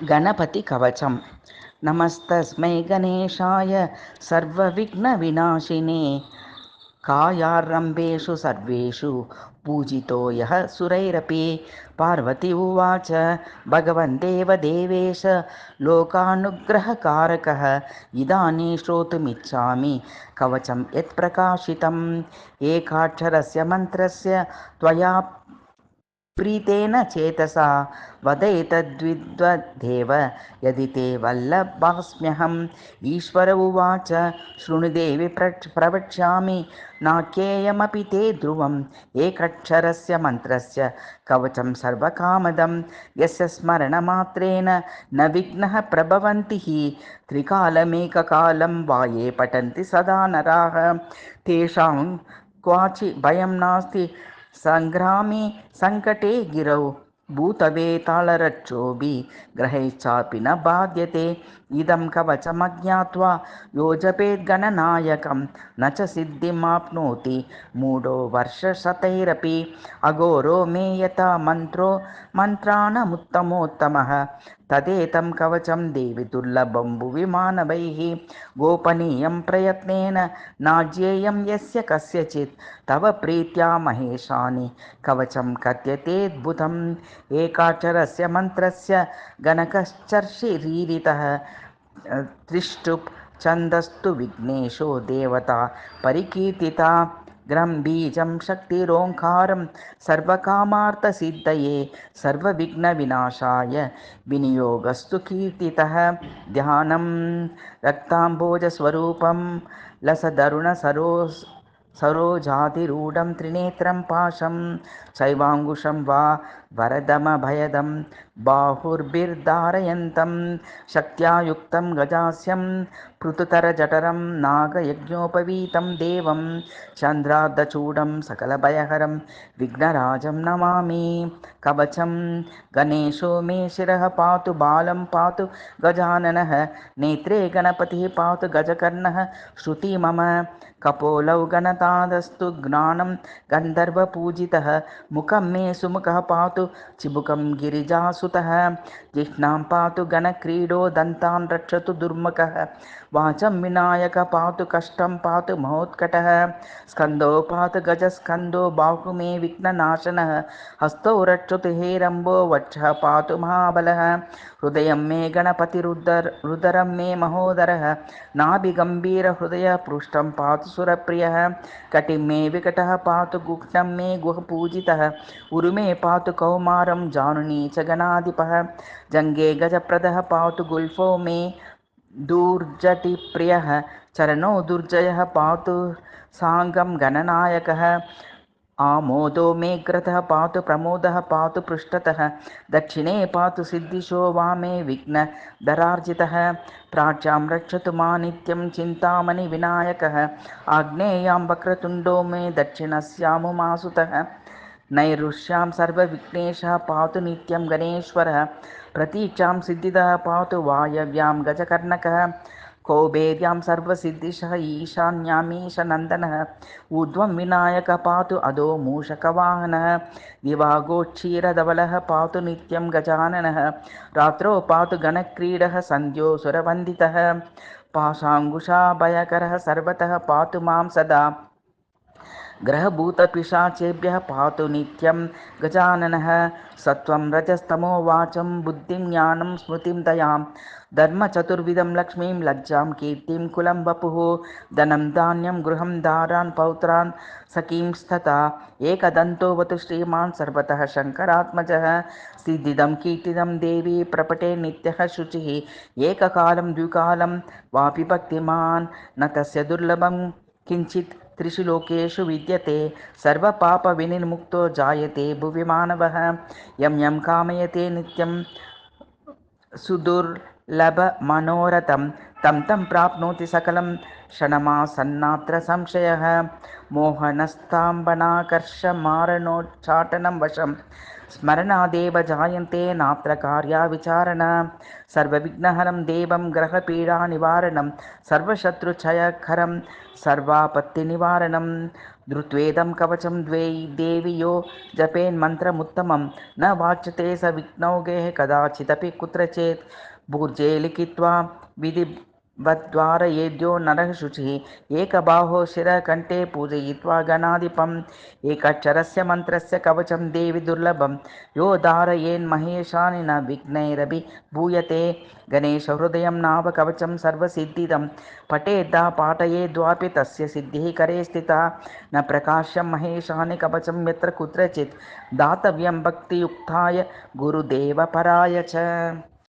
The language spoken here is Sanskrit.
गणपति कवचम्। नमस्तस्मै गणेशाय सर्वविघ्नविनाशिने कायारम्भेषु सर्वेषु पूजितो यः सुरैरपि। पार्वती उवाच भगवन् देवदेवेश लोकानुग्रहकारकः इदानीं श्रोतुमिच्छामि कवचं यत्प्रकाशितम् एकाक्षरस्य मन्त्रस्य त्वया प्रीतेन चेतसा वदैतद्विद्वद्देव यदि ते वल्लभास्म्यहम्। ईश्वर उवाच शृणुदेवि प्रवक्ष्यामि नाक्येयमपि ते ध्रुवम् एकक्षरस्य मन्त्रस्य कवचं सर्वकामदं यस्य स्मरणमात्रेण न विघ्नः प्रभवन्ति हि त्रिकालमेककालं वाये पठन्ति सदा नराः तेषां क्वाचि भयं नास्ति संग्रामे संकटे गिरौ भूतवेतालरक्षोभि ग्रहैश्चापि न बाध्यते। इदं कवचमज्ञात्वा यो जपेद्गणनायकं न च सिद्धिमाप्नोति मूढो वर्षशतैरपि। अघोरो मे यथा मन्त्रो मन्त्राणमुत्तमोत्तमः तदेतं कवचं देवि दुर्लभं भुवि मानवैः गोपनीयं प्रयत्नेन नाज्येयं यस्य कस्यचित् तव प्रीत्या महेशानि कवचं कथ्यतेऽद्भुतम् एकाक्षरस्य मन्त्रस्य गणकश्चर्षिरीरितः त्रिष्टुप् छन्दस्तु विघ्नेशो देवता परिकीर्तिता ग्रं बीजं शक्तिरोङ्कारं सर्वकामार्थसिद्धये सर्वविघ्नविनाशाय विनियोगस्तु कीर्तितः ध्यानं रक्ताम्भोजस्वरूपं सरोजातिरूढं त्रिनेत्रं पाशं शैवाङ्कुशं वा वरदमभयदं बाहुर्भिर्धारयन्तं शक्त्या युक्तं गजास्यं पृथुतरजठरं नागयज्ञोपवीतं देवं चन्द्रार्धचूडं सकलभयहरं विघ्नराजं नमामि। कवचं गणेशो मे शिरः पातु बालं पातु गजाननः नेत्रे गणपतिः पातु गजकर्णः श्रुति मम कपोलौ गणनादस्तु ज्ञानं गन्धर्वपूजितः मुखं मे सुमुखः पातु चिबुकं गिरिजासुतः जिह्नां पातु गणक्रीडो दन्तान् रक्षतु दुर्मुखः वाचं विनायक पातु कष्टं पातु महोत्कटः स्कन्दो पातु गजस्कन्दो बाहु मे विघ्ननाशनः हस्तौ रक्षतु हेरम्बो वक्षः पातु महाबलः हृदयं मे गणपतिरुदरं मे महोदरः नाभिगम्भीरहृदय पृष्ठं पातु सुरप्रियः कटिं मे विकटः पातु गुह्नं मे गुहपूजितः उरुमे पातु कौमारं जानुनी च गणाधिपः जङ्गे गजप्रदः पातु गुल्फो मे दूर्जटिप्रियः चरणो दुर्जयः पातु साङ्गं गणनायकः आमोदो मेघ्रतः पातु प्रमोदः पातु पृष्ठतः दक्षिणे पातु सिद्धिशो वामे विघ्नधरार्जितः प्राच्यां रक्षतु मा नित्यं चिन्तामणि विनायकः आग्नेयां वक्रतुण्डो मे दक्षिणस्यामुमासुतः नैऋष्यां सर्वविघ्नेशः पातु नित्यं गणेश्वरः प्रतीक्षां सिद्धिदः पातु वायव्यां गजकर्णकः कौबेर्यां सर्वसिद्धिशः ईशान्यामीशनन्दनः ऊर्ध्वं विनायकः पातु अधो मूषकवाहनः दिवागोक्षीरधवलः पातु नित्यं गजाननः रात्रौ पातु गणक्रीडः सन्ध्यो सुरवन्दितः पाशाङ्कुशाभयकरः सर्वतः पातु मां सदा ग्रहभूतपिशाचेभ्यः पातु नित्यं गजाननः सत्वं रजस्तमो वाचं बुद्धिं ज्ञानं स्मृतिं दयां धर्मचतुर्विधं लक्ष्मीं लज्जां कीर्तिं कुलं वपुः धनं धान्यं गृहं दारान् पौत्रान् सखींस्तथा एकदन्तोऽवतु श्रीमान् सर्वतः शङ्करात्मजः सिद्धिदं कीर्तिदं देवी प्रपटे नित्यः शुचिः एककालं द्विकालं वापि भक्तिमान् न तस्य दुर्लभं किञ्चित् त्रिषु लोकेषु विद्यते सर्वपापविनिर्मुक्तो जायते भुवि मानवः यं यं कामयते नित्यं सुदुर्लभमनोरथं तं तं प्राप्नोति सकलं क्षणमासन्नात्र संशयः मोहनस्ताम्बनाकर्षमारणोच्चाटनं वशं स्मरणादेव जायन्ते नात्र कार्याविचारण सर्वविघ्नहरं देवं ग्रहपीडानिवारणं सर्वशत्रुक्षयकरं सर्वापत्तिनिवारणं धृत्वेदं कवचं द्वै देवि यो जपेन्मन्त्रमुत्तमं न वाच्यते स विघ्नौघेः कदाचिदपि कुत्रचित् भूर्जे लिखित्वा विधिवद्वारयेद्यो नरः शुचिः एकबाहो शिरकण्ठे पूजयित्वा गणाधिपम् एकाक्षरस्य मन्त्रस्य कवचं देवि दुर्लभं यो धारयेन्महेशानि न विघ्नैरपि भूयते गणेशहृदयं नाव कवचं सर्वसिद्धिदं पठेद्धा पाठयेद्वापि तस्य सिद्धिः करे स्थिता न प्रकाश्यं महेशानि कवचं यत्र कुत्रचित् दातव्यं भक्तियुक्ताय गुरुदेवपराय च।